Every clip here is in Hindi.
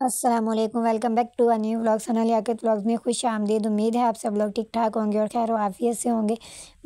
अस्सलामुअलैकुम, welcome back to a new vlog. Sana Liaqat vlogs में खुश आमदीद। उम्मीद है आप सब लोग ठीक ठाक होंगे और खैर आफियत से होंगे।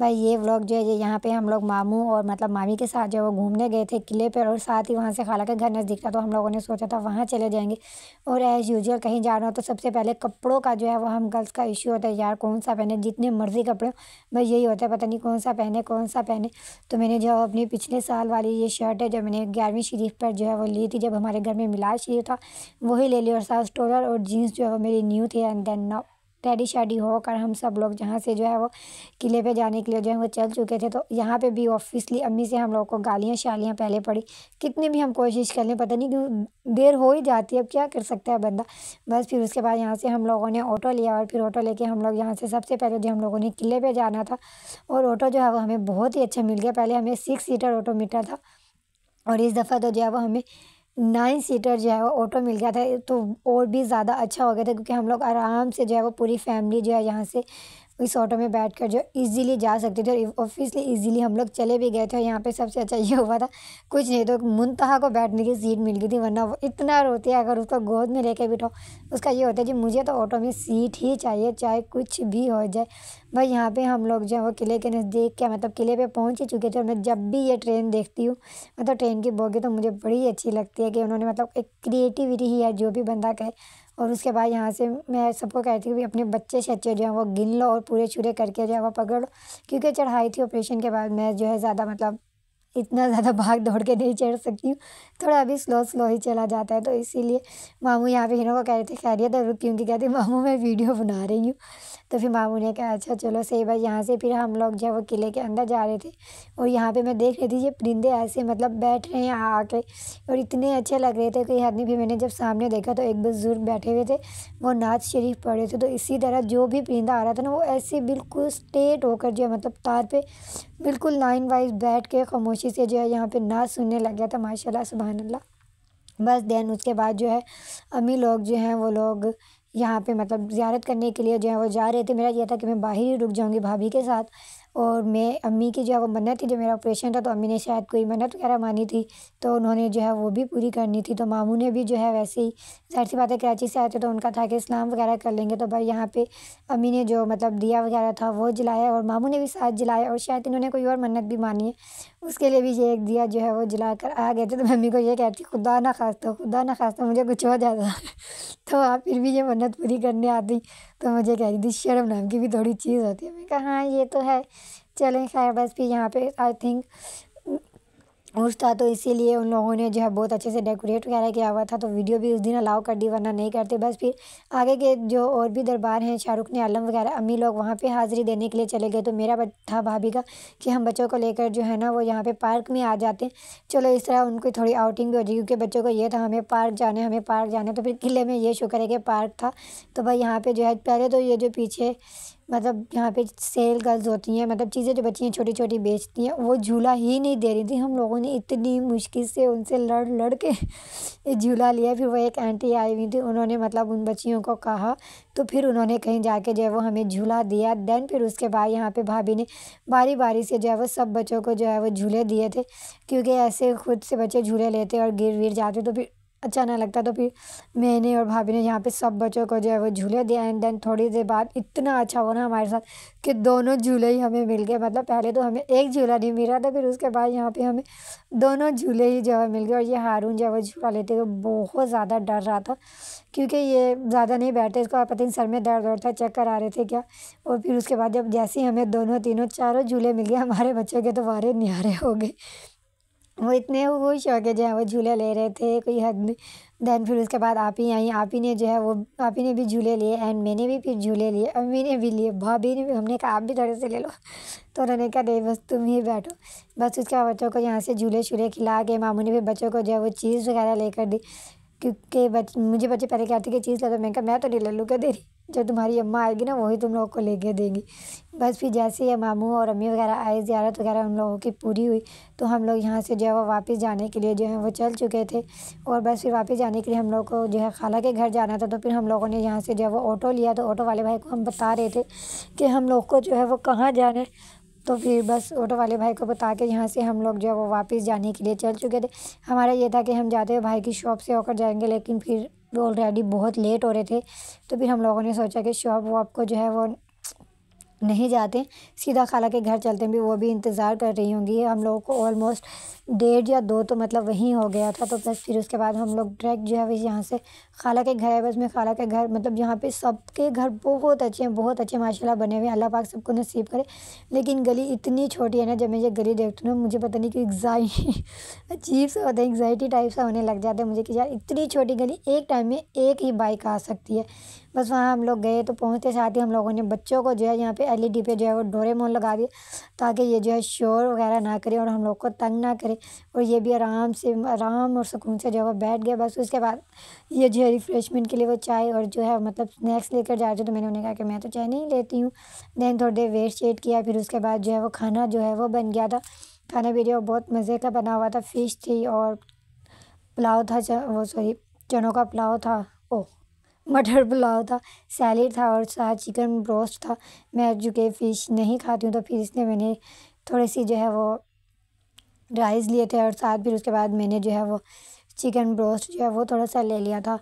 भाई ये व्लॉग जो है ये यहाँ पे हम लोग मामू और मतलब मामी के साथ जो है वो घूमने गए थे किले पर, और साथ ही वहाँ से खाला का घर नज़दीक था तो हम लोगों ने सोचा था वहाँ चले जाएंगे। और एज़ यूजुअल कहीं जाना हो तो सबसे पहले कपड़ों का जो है वो हम गर्ल्स का इशू होता है, यार कौन सा पहने, जितने मर्जी कपड़े भाई यही होता है पता नहीं कौन सा पहने कौन सा पहने। तो मैंने जो अपनी पिछले साल वाली ये शर्ट है जो मैंने 11वीं शरीफ पर जो है वो ली थी, जब हमारे घर में मिलाद शरीफ था, वही ले ली। और साथ स्टोलर और जीन्स जो है वो मेरी न्यू थी। एंड देन नाउ रेडी शादी होकर हम सब लोग जहाँ से जो है वो किले पे जाने के लिए जो है वो चल चुके थे। तो यहाँ पे भी ऑब्वियसली अम्मी से हम लोग को गालियाँ शालियाँ पहले पड़ी। कितनी भी हम कोशिश कर लें पता नहीं क्यों देर हो ही जाती है, अब क्या कर सकता है बंदा। बस फिर उसके बाद यहाँ से हम लोगों ने ऑटो लिया और फिर ऑटो लेके हम लोग यहाँ से सबसे पहले जो हम लोगों ने किले पे जाना था। और ऑटो जो है वो हमें बहुत ही अच्छा मिल गया। पहले हमें 6 सीटर ऑटो मिला था और इस दफ़ा तो जो है वो हमें 9 सीटर जो है वो ऑटो मिल गया था। तो और भी ज़्यादा अच्छा हो गया था क्योंकि हम लोग आराम से जो है वो पूरी फैमिली जो है यहाँ से इस ऑटो में बैठकर जो इजीली जा सकते थे। और ऑब्वियसली इजीली हम लोग चले भी गए थे। यहाँ पे सबसे अच्छा ये हुआ था, कुछ नहीं तो मुंतहा को बैठने की सीट मिल गई थी, वरना वो इतना रोती है अगर उसको गोद में लेके बिठाओ। उसका ये होता है जी मुझे तो ऑटो में सीट ही चाहिए चाहे कुछ भी हो जाए। भाई यहाँ पे हम लोग जो है वो किले के नज़दीक क्या मतलब किले पे पहुँच ही चुके थे। और मैं जब भी ये ट्रेन देखती हूँ मतलब ट्रेन की बोगी तो मुझे बड़ी अच्छी लगती है कि उन्होंने मतलब एक क्रिएटिविटी ही है जो भी बंदा कहे। और उसके बाद यहाँ से मैं सबको कहती हूँ कि अपने बच्चे शच्चे जो हैं वो गिन लो और पूरे चूरे करके जो है वो पकड़ लो, क्योंकि चढ़ाई थी ऑपरेशन के बाद मैं जो है ज़्यादा मतलब इतना ज़्यादा भाग दौड़ के नहीं चढ़ सकती हूँ, थोड़ा अभी स्लो स्लो ही चला जाता है। तो इसीलिए मामू यहाँ पे हिनो को कह रहे थे खैरियत है, रुक क्योंकि कहते मामू मैं वीडियो बना रही हूँ। तो फिर मामू ने कहा अच्छा चलो सही भाई। यहाँ से फिर हम लोग जो है वो किले के अंदर जा रहे थे और यहाँ पे मैं देख रही थी ये परिंदे ऐसे मतलब बैठ रहे हैं आके और इतने अच्छे लग रहे थे कोई हद नहीं। फिर मैंने जब सामने देखा तो एक बुजुर्ग बैठे हुए थे, वो नात शरीफ पढ़ रहे थे। तो इसी तरह जो भी परिंदा आ रहा था ना वो ऐसे बिल्कुल स्ट्रेट होकर जो है मतलब तार पे बिल्कुल लाइन वाइज बैठ के खामोशी से जो है यहाँ पे नाच सुनने लग गया था। माशाल्लाह सुभान अल्लाह। बस देन उसके बाद जो है अम्मी लोग जो हैं वो लोग यहाँ पे मतलब ज़ियारत करने के लिए जो है वो जा रहे थे। मेरा ये था कि मैं बाहर ही रुक जाऊँगी भाभी के साथ। और मैं अम्मी की जो है वो मन्नत थी, जो मेरा ऑपरेशन था तो अम्मी ने शायद कोई मन्नत वगैरह मानी थी तो उन्होंने जो है वो भी पूरी करनी थी। तो मामू ने भी जो है वैसे ही ज़ाहिर सी बात है कराची से आए थे तो उनका था कि इस्लाम वगैरह कर लेंगे। तो भाई यहाँ पे अम्मी ने जो मतलब दिया वगैरह था वो जलाया और मामू ने भी साथ जलाया और शायद इन्होंने कोई और मन्नत भी मानी है, उसके लिए भी ये एक दिया जो है वो जला कर आ गए थे। तो मम्मी को ये कहती खुदा ना खास्ता मुझे कुछ हो जाता तो आप फिर भी ये मन्नत पूरी करने आती। तो मुझे कह रही थी शर्म नाम की भी थोड़ी चीज़ होती है। मैं कहा हाँ ये तो है, चलें खैर। बस फिर यहाँ पे आई थिंक उर्स था तो इसीलिए उन लोगों ने जो है बहुत अच्छे से डेकोरेट वगैरह किया हुआ था, तो वीडियो भी उस दिन अलाउ कर दी वरना नहीं करते। बस फिर आगे के जो और भी दरबार हैं शाहरुख ने आलम वगैरह अम्मी लोग वहाँ पे हाज़िरी देने के लिए चले गए। तो मेरा था भाभी का कि हम बच्चों को लेकर जो है ना वो यहाँ पे पार्क में आ जाते हैं, चलो इस तरह उनको थोड़ी आउटिंग भी हो जाएगी। क्योंकि बच्चों को ये था हमें पार्क जाना है हमें पार्क जाना है। तो फिर किले में ये शुक्र है कि पार्क था। तो भाई यहाँ पे जो है पहले तो ये जो पीछे मतलब यहाँ पे सेल गर्ल्स होती हैं मतलब चीज़ें जो बच्चियाँ छोटी छोटी बेचती हैं वो झूला ही नहीं दे रही थी। हम लोगों ने इतनी मुश्किल से उनसे लड़ लड़ के ये झूला लिया। फिर वो एक आंटी आई हुई थी, उन्होंने मतलब उन बच्चियों को कहा तो फिर उन्होंने कहीं जाके जो है वो हमें झूला दिया। देन फिर उसके बाद यहाँ पे भाभी ने बारी बारी से जो है वो सब बच्चों को जो है वो झूले दिए थे, क्योंकि ऐसे खुद से बच्चे झूले लेते और गिर विर जाते तो फिर अच्छा ना लगता। तो फिर मैंने और भाभी ने यहाँ पे सब बच्चों को जो है वो झूले दिया। एंड देन थोड़ी देर बाद इतना अच्छा हुआ ना हमारे साथ कि दोनों झूले ही हमें मिल गए। मतलब पहले तो हमें एक झूला नहीं मिल रहा था, फिर उसके बाद यहाँ पे हमें दोनों झूले ही जो है मिल गए। और ये हारून जो है वो झूला लेते हुए बहुत ज़्यादा डर रहा था क्योंकि ये ज़्यादा नहीं बैठे, इसको पता नहीं सर में दर्द होता है चक्कर आ रहे थे क्या। और फिर उसके बाद जब जैसे ही हमें दोनों तीनों चारों झूले मिल गए हमारे बच्चों के तो वारे न्यारे हो गए। वो इतने खुश हो के जो है वो झूले ले रहे थे कोई हद नहीं। देन फिर उसके बाद आप ही आई, आप ही ने जो है वो आप ही ने भी झूले लिए एंड मैंने भी फिर झूले लिए, अम्मी ने भी लिए, भाभी ने भी। हमने कहा आप भी थोड़े से ले लो तो उन्होंने कहा नहीं बस तुम ही बैठो। बस उसके बाद बच्चों को यहाँ से झूले शूले खिला के मामू ने भी बच्चों को जो है वो चीज़ वगैरह लेकर दी। क्योंकि मुझे बच्चे पहले कहते कि चीज़ ला दो, मैंने कहा मैं तो नहीं ले लूँ क्या दे रही, जो तुम्हारी अम्मा आएगी ना वही तुम लोग को लेके देंगी। बस फिर जैसे ही मामू और अम्मी वगैरह आए ज़ियारत वगैरह उन लोगों की पूरी हुई तो हम लोग यहाँ से जो है वो वापस जाने के लिए जो है वो चल चुके थे। और बस फिर वापस जाने के लिए हम लोग को जो है खाला के घर जाना था। तो फिर हम लोगों ने यहाँ से जो है वो ऑटो लिया। तो ऑटो वाले भाई को हम बता रहे थे कि हम लोग को जो है वो कहाँ जाना है। तो फिर बस ऑटो वाले भाई को बता के यहाँ से हम लोग जो है वो वापस जाने के लिए चल चुके थे। हमारा ये था कि हम जाते हुए भाई की शॉप से होकर जाएंगे, लेकिन फिर ऑलरेडी बहुत लेट हो रहे थे। तो फिर हम लोगों ने सोचा कि शॉप वॉप को जो है वो नहीं जाते, सीधा खाला के घर चलते हैं। भी वो भी इंतज़ार कर रही होंगी। हम लोगों को ऑलमोस्ट 1:30 या 2 तो मतलब वहीं हो गया था। तो बस फिर उसके बाद हम लोग डायरेक्ट जो है बस यहाँ से खाला के घर है, बस में खाला के घर मतलब यहाँ पे सबके घर बहुत अच्छे हैं, बहुत अच्छे माशाल्लाह बने हुए हैं। अल्लाह पाक सबको नसीब करे। लेकिन गली इतनी छोटी है ना, जब मैं ये गली देखती हूँ ना मुझे पता नहीं कि अजीब सा होता है, एंग्जाइटी टाइप सा होने लग जाता है मुझे कि यार इतनी छोटी गली, एक टाइम में एक ही बाइक आ सकती है। बस वहाँ हम लोग गए तो पहुँचते साथ ही हम लोगों ने बच्चों को जो है यहाँ पे एलईडी पे जो है वो डोरेमोन लगा दिए, ताकि ये जो है शोर वगैरह ना करे और हम लोग को तंग ना करे। और ये भी आराम से आराम और सुकून से जो है वो बैठ गया। बस उसके बाद ये जो है रिफ़्रेशमेंट के लिए वो चाय और जो है मतलब स्नैक्स लेकर जा रहे थे। तो मैंने उन्हें कहा कि मैं तो चाय नहीं लेती हूँ। देन थोड़ी देर वेट शेट किया, फिर उसके बाद जो है वो खाना जो है वो बन गया था। खाना भी जो है बहुत मज़े का बना हुआ था। फ़िश थी और पुलाव था, वो सॉरी चनों का पुलाव था, ओह मटर पुलाव था, सैलेड था और साथ चिकन ब्रोस्ट था। मैं चूँकि फ़िश नहीं खाती हूँ तो फिर इसलिए मैंने थोड़ी सी जो है वो राइस लिए थे और साथ फिर उसके बाद मैंने जो है वो चिकन ब्रोस्ट जो है वो थोड़ा सा ले लिया था।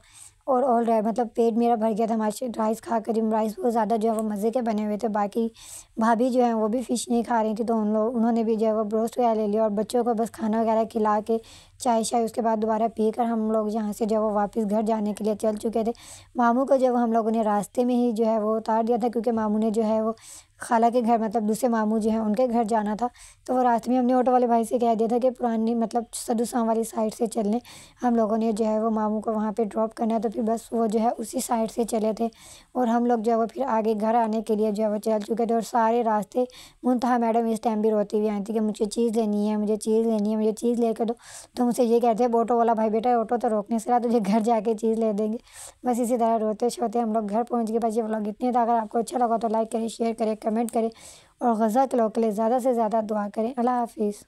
और ऑल राइट मतलब पेट मेरा भर गया था माशा राइस खा कर ही। राइस बहुत ज़्यादा जो है वो मज़े के बने हुए थे। बाकी भाभी जो है वो भी फ़िश नहीं खा रही थी, तो उन्होंने भी जो है वो ब्रोस्ट वगैरह ले लिया और बच्चों को बस खाना वगैरह खिला के चाय शाय उसके बाद दोबारा पी कर हम लोग यहाँ से जो है वो वापस घर जाने के लिए चल चुके थे। मामू को जब हम लोगों ने रास्ते में ही जो है वो उतार दिया था, क्योंकि मामू ने जो है वो खाला के घर मतलब दूसरे मामू जो हैं उनके घर जाना था। तो वो रास्ते में हमने ऑटो वाले भाई से कह दिया था कि पुरानी मतलब सदुसां वाली साइड से चलने। हम लोगों ने जो है वो मामू को वहाँ पे ड्रॉप करना है, तो फिर बस वो जो है उसी साइड से चले थे और हम लोग जो है वो फिर आगे घर आने के लिए जो है वो चल चुके थे। और सारे रास्ते मुंतहा मैडम इस टाइम भी रोती हुई आई थी कि मुझे चीज़ लेनी है, मुझे चीज़ लेनी है, मुझे चीज़ लेकर दो। तो मुझसे ये कहते हैं ऑटो वाला भाई, बेटा ऑटो तो रोकने से रहा, तुझे घर जाके चीज़ ले देंगे। बस इसी तरह रोते शोते हम लोग घर पहुँच गए। बस ये व्लॉग इतने था। अगर आपको अच्छा लगा तो लाइक करें, शेयर करें, कमेंट करें और गज़ा के लोग के लिए ज़्यादा से ज़्यादा दुआ करें। अल्लाह हाफ़िज़।